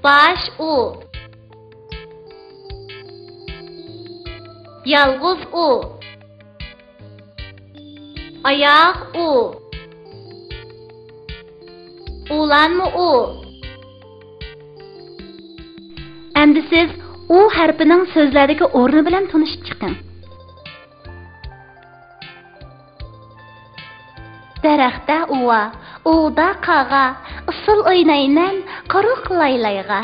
Baş u. Yalğız u. Ayaq u. Ulanma u. Endi siz u harfining so'zlardagi o'rni bilan tanishib chiqing. Daraxtda uva, uda qağa, ısıl o'ynayman quruq laylayga.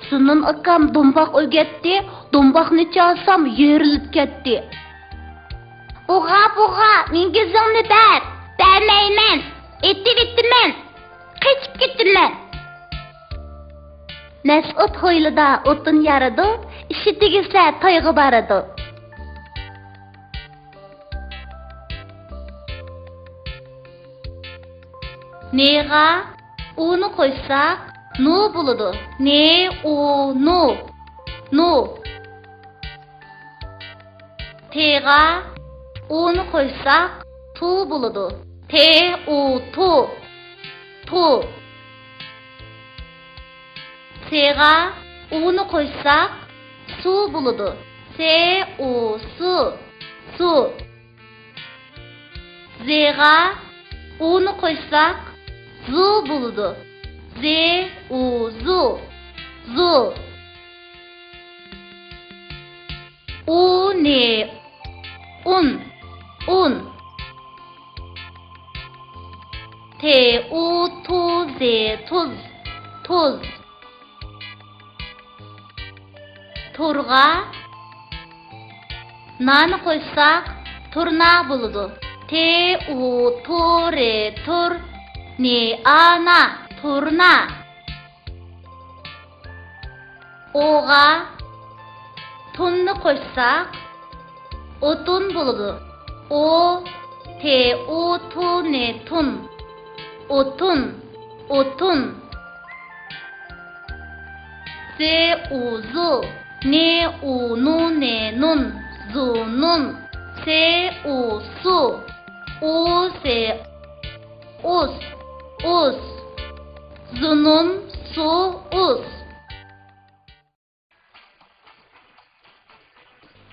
Sunun akam do'mboq o'getdi, do'mboqni chalsam yerilib ketdi. Buğa, menga zongni ber, bermayman, etibitman, qechib ketdiman. Nas'ud hoylida o'tin yaridi, ishi tegisa toyg'i baridi. Nega uni qo'ysak, nu bo'ladi. Ne, u, nu. Nu. Tega uni qo'ysak, tu bo'ladi. Te, u, tu. Tu. Sega uni qo'ysak, su bo'ladi. Se, u, su. Su. Zega uni qo'ysak, zu bo'ladi. Ze, u, zu. Zu. U, ne, un. Un. Te, u, tu, ze, tuz. Tuz. Turga nani qo'ysak, turna bo'ladi. Te, u, tu, re, tur. Ne, ana, turna. Oga tunni qo'ysak, o'tun bo'ladi. O, te, u, tu, ne, tun. O'tun, o'tun. Se, u, zu. Ne, u, nu, ne, nun. Zu, nun. Se, u, su. U, se, us. Us. Zunun, su, us.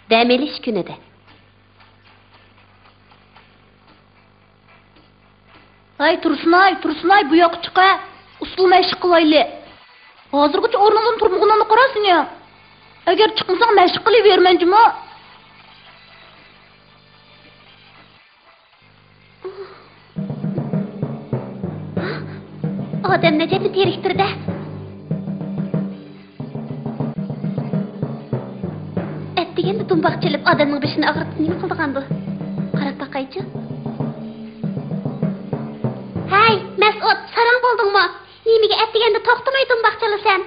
Dam olish kunida. Ay Tursunay, bu yoqqa chiqa. Usul mashq qilayli. Hozirgacha o'rningdan turmag'inni qarasin ya. Agar chiqmasang mashq qilaverman juma. Odam najotni teriktirdi. Deganda do'mboq chalib odamning beshini og'ritib nima qildigan bu? Qarab baqaychi. Hay, Mas'ud, sarang bo'ldingmi? Nimaga deganda to'xtamay do'mboq chalasan?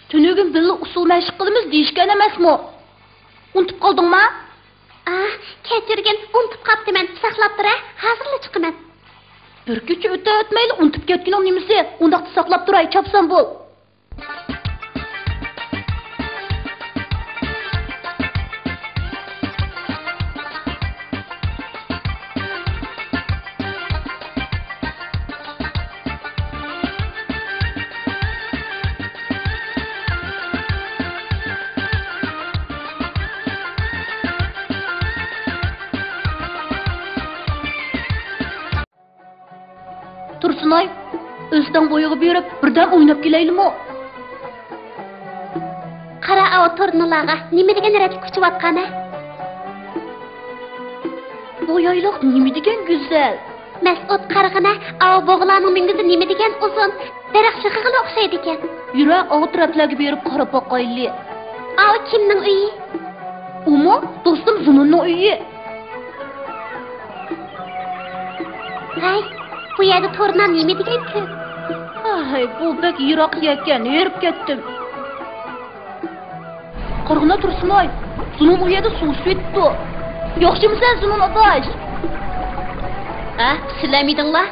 Tunugim billa usul mashq qilamiz deyishgan emasmi? Unutib qoldingmi? Kechirgin, unutib qoptiman. Saqlab tur, hozirla chiqaman. Bir kecha o'tmayli unutib ketganing nimasi? Undaqda saqlab turay, chopsam bo'l. Tursunay, o'zdan bo'yiga berib, birdan o'ynab kelaylimi? Qara, o'tirnilarga nima degan ratli kuchiyotgani? Bu yoyliq nima degan go'zal. Mas'ud qarg'ina, bo'g'larning mingizi nima degan uzun, daraxt shig'iga o'xshaydi ekan. Yura, o'tiraplarga berib qarab boqayli. Kimning uyi? Umi, do'stim Zununning uyi. Hay, bu yerda to'rnam nima degan ku? Ay, bu bek yiroq ekan, erib ketdim. Qarg'ina Tursunay, Zunun u yerda suv sepdi. Yaxshimisan Zunun otash? Sizlarmiydinglar?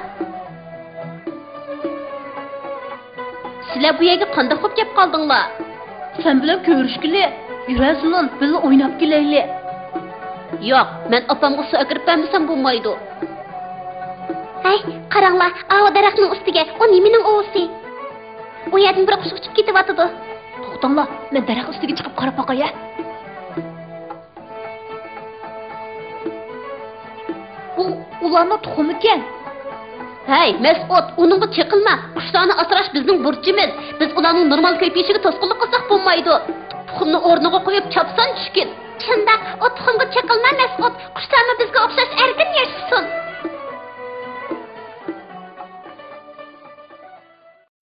Sizlar bu yerga qanday xo'p kelib qoldinglar? Sen bilan ko'rishgili, yura Zunun, birga o'ynab kelayli. Yo'q, men opamga suv akirib bermasam bo'lmaydi. Hey, qaranglar, o daraxtning ustiga. O nimaning o'zi? U yerdan bir qush uchib ketyapti. To'xtanglar, men daraxt ustiga chiqib qarab boqay. Bu ularning tuxumi ekan. Hey, Mas'ud, uningga chiqilma. Qushlarni asrash bizning burchimiz. Biz ularning normal ko'payishiga to'sqinlik qilsak bo'lmaydi. Tuxumni o'rniga qo'yib chopsan